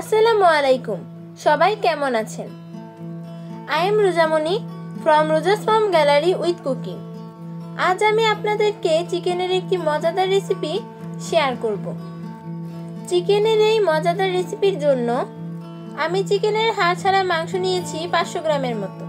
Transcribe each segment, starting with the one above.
আসসালামু আলাইকুম, সবাই কেমন আছেন? I am Rojamoni from Roza's farm gallery with cooking. আজ আমি আপনাদেরকে চিকেনের একটি মজাদার রেসিপি শেয়ার করব। চিকেনের এই মজাদার রেসিপির জন্য আমি চিকেনের হাড় ছাড়া মাংস নিয়েছি 500 গ্রামের মতো।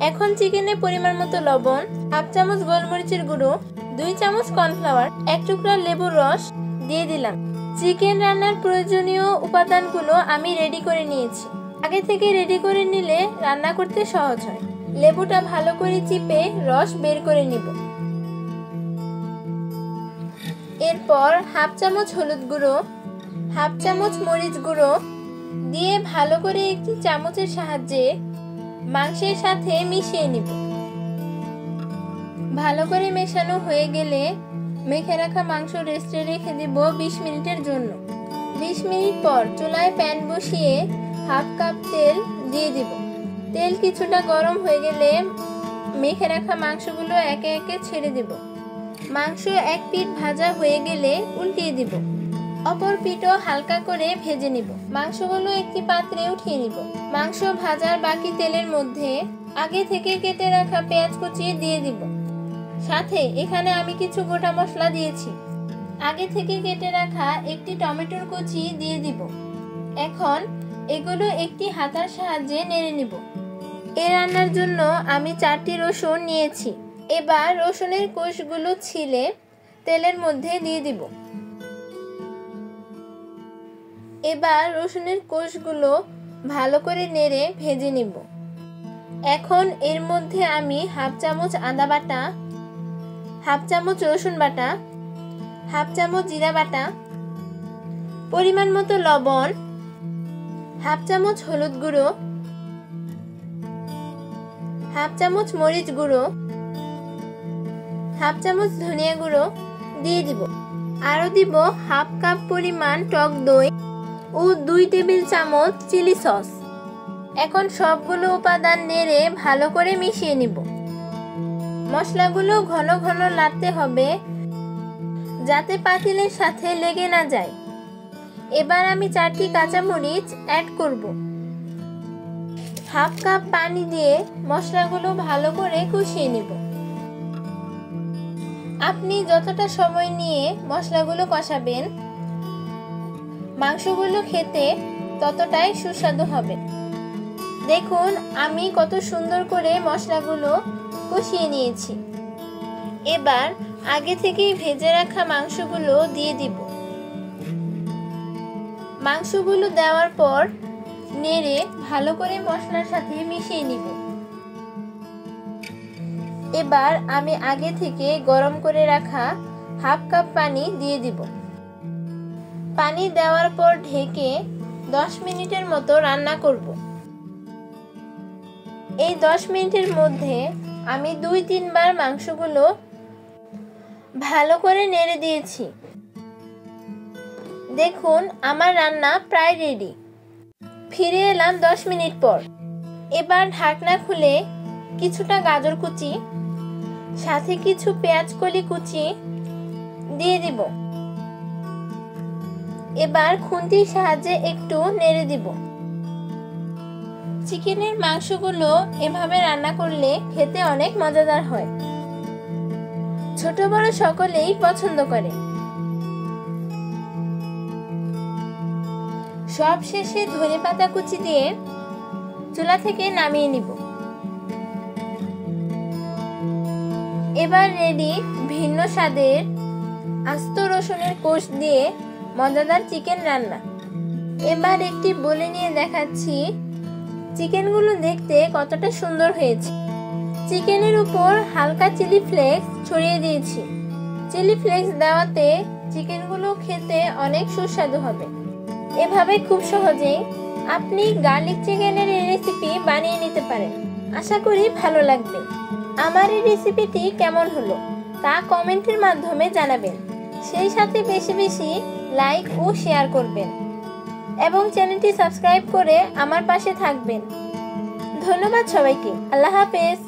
এখন চিকেনে পরিমাণ মতো লবণ, হাফ চামচ গোলমরিচের গুঁড়ো, 2 চামচ কর্নফ্লাওয়ার, 1 টুকরা লেবুর রস দিয়ে দিলাম। চিকেন রান্নার প্রয়োজনীয় উপাদানগুলো আমি রেডি করে নিয়েছি। আগে থেকে রেডি করে নিলে রান্না করতে সহজ হয়। লেবুটা ভালো করে চিপে রস বের করে নিব। এরপর হাফ চামচ হলুদ গুঁড়ো, হাফ চামচ মরিচ গুঁড়ো দিয়ে ভালো করে একটি চামচের সাহায্যে মাংসের সাথে মিশিয়ে নিব। ভালো করে মেশানো হয়ে গেলে মেখে রাখা মাংস রেস্টে রেখে দিব 20 মিনিটের জন্য। 20 মিনিট পর চুলায় প্যান বসিয়ে হাফ কাপ তেল দিয়ে দিব। তেল কিছুটা গরম হয়ে গেলে মেখে রাখা মাংসগুলো একে একে ছেড়ে দিব। মাংস এক পিঠ ভাজা হয়ে গেলে উল্টিয়ে দিব। অপর পিঠও হালকা করে ভেজে নিব। মাংসগুলো একটি পাত্রে উঠিয়ে নিব। মাংস ভাজার বাকি তেলের মধ্যে আগে থেকে কেটে রাখা পেঁয়াজ কুচি দিয়ে দিব। সাথে এখানে আমি কিছু গোটা মশলা দিয়েছি। আগে থেকে কেটে রাখা একটি টমেটোর কুচি দিয়ে দিব। এখন এগুলো একটি হাতার সাহায্যে নেড়ে নিব। এই রান্নার জন্য আমি 4টি রসুন নিয়েছি। এবার রসুনের কোষগুলো ছিলে তেলের মধ্যে দিয়ে দিব। এবার রসুনের কোষগুলো ভালো করে নেড়ে ভেজে নিব। এখন এর মধ্যে আমি হাফ চামচ আদা বাটা, হাফ চামচ রসুন বাটা, হাফ চামচ জিরা বাটা, পরিমাণ মতো লবণ, হাফ চামচ হলুদ গুঁড়ো, হাফ চামচ মরিচ গুঁড়ো, হাফ চামচ ধনিয়া গুঁড়ো দিয়ে দিব। আরও দিব হাফ কাপ পরিমাণ টক দই ও 2 টেবিল চামচ চিলি সস। এখন সবগুলো উপাদান নেড়ে ভালো করে মিশিয়ে নিব। মশলাগুলো ঘন ঘন নাড়তে হবে যাতে পাতিলের সাথে লেগে না যায়। এবার আমি 4টি কাঁচামরিচ অ্যাড করব। হাফ কাপ পানি দিয়ে মশলাগুলো ভালো করে কষিয়ে নিব। আপনি যতটা সময় নিয়ে মশলাগুলো কষাবেন মাংসগুলো খেতে ততটাই সুস্বাদু হবে। দেখুন আমি কত সুন্দর করে মশলাগুলো কষিয়ে নিয়েছি। এবার আগে থেকেই ভেজে রাখা মাংসগুলো দিয়ে দিব। মাংসগুলো দেওয়ার পর নেড়ে ভালো করে মশলার সাথে মিশিয়ে নিব। এবার আমি আগে থেকে গরম করে রাখা হাফ কাপ পানি দিয়ে দিব। পানি দেওয়ার পর ঢেকে 10 মিনিটের মতো রান্না করব। এই 10 মিনিটের মধ্যে আমি 2-3 বার মাংসগুলো ভালো করে নেড়ে দিয়েছি। দেখুন আমার রান্না প্রায় রেডি। ফিরে এলাম 10 মিনিট পর। এবার ঢাকনা খুলে কিছুটা গাজর কুচি সাথে কিছু পেঁয়াজ কলি কুচি দিয়ে দিব। এবার খুন্তির সাহায্যে একটু নেড়ে দিব। চিকেনের মাংসগুলো এভাবে রান্না করলে খেতে অনেক মজাদার হয়। ছোট বড় সকলেই পছন্দ করে। সব শেষে ধনেপাতা কুচি দিয়ে চুলা থেকে নামিয়ে নিব। এবার রেডি ভিন্ন স্বাদের আস্ত রসুনের কোষ দিয়ে মজাদার চিকেন রান্না। এবার একটি বলে নিয়ে দেখাচ্ছি চিকেনগুলো দেখতে কতটা সুন্দর হয়েছে। চিকেনের উপর হালকা চিলি ফ্লেক্স ছড়িয়ে দিয়েছি। চিলি ফ্লেক্স দেওয়াতে চিকেনগুলো খেতে অনেক সুস্বাদু হবে। এভাবে খুব সহজেই আপনি গার্লিক চিকেনের এই রেসিপি বানিয়ে নিতে পারেন। আশা করি ভালো লাগবে। আমার এই রেসিপিটি কেমন হলো তা কমেন্টের মাধ্যমে জানাবেন। সেই সাথে বেশি বেশি লাইক ও শেয়ার করবেন এবং চ্যানেলটি সাবস্ক্রাইব করে আমার পাশে থাকবেন। ধন্যবাদ সবাইকে। আল্লাহ হাফেজ।